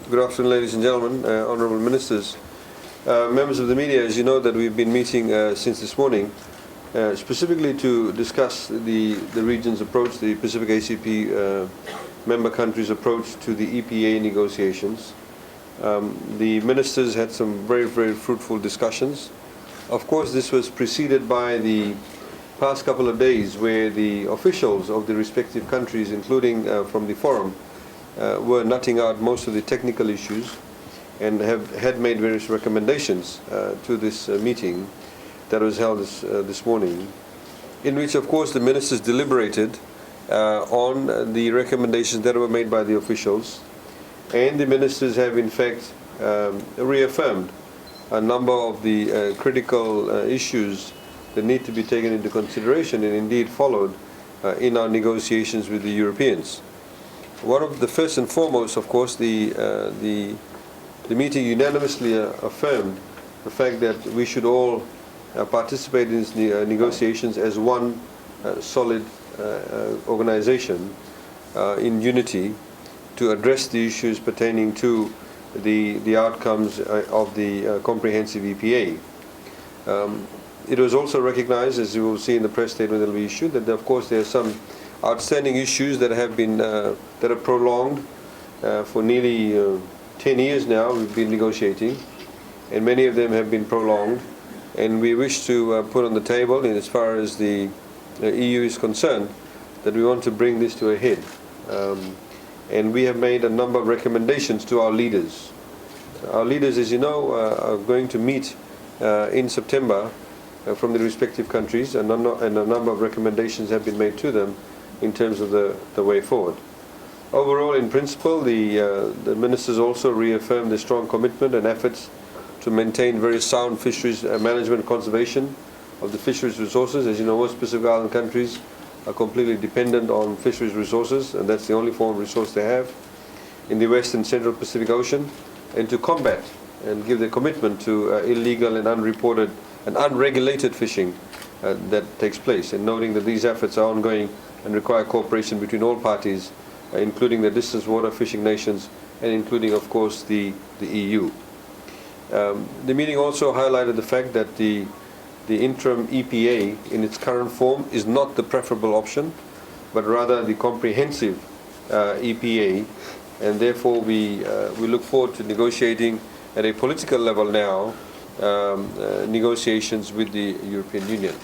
Good afternoon, ladies and gentlemen, honourable ministers, members of the media. As you know, that we've been meeting since this morning, specifically to discuss the region's approach, the Pacific ACP member countries' approach to the EPA negotiations. The ministers had some very fruitful discussions. Of course, this was preceded by the past couple of days where the officials of the respective countries, including from the forum, were nutting out most of the technical issues and had made various recommendations to this meeting that was held this morning, in which of course the ministers deliberated on the recommendations that were made by the officials, and the ministers have in fact reaffirmed a number of the critical issues that need to be taken into consideration and indeed followed in our negotiations with the Europeans. One of the first and foremost, of course, the meeting unanimously affirmed the fact that we should all participate in these negotiations as one solid organization in unity to address the issues pertaining to the outcomes of the comprehensive EPA. It was also recognized, as you will see in the press statement that will be issued, that of course there are some outstanding issues that have been that are prolonged for nearly 10 years now. We've been negotiating, and many of them have been prolonged, and we wish to put on the table, and as far as the EU is concerned, that we want to bring this to a head, and we have made a number of recommendations to our leaders. Our leaders, as you know, are going to meet in September from the respective countries, and a number of recommendations have been made to them in terms of the way forward. Overall, in principle, the ministers also reaffirmed the strong commitment and efforts to maintain very sound fisheries management and conservation of the fisheries resources. As you know, most Pacific Island countries are completely dependent on fisheries resources, and that's the only form of resource they have in the West and Central Pacific Ocean, and to combat and give their commitment to illegal and unreported and unregulated fishing that takes place, and noting that these efforts are ongoing and require cooperation between all parties, including the distance water fishing nations and including, of course, the EU. The meeting also highlighted the fact that the interim EPA in its current form is not the preferable option, but rather the comprehensive EPA, and therefore we look forward to negotiating at a political level now negotiations with the European Union.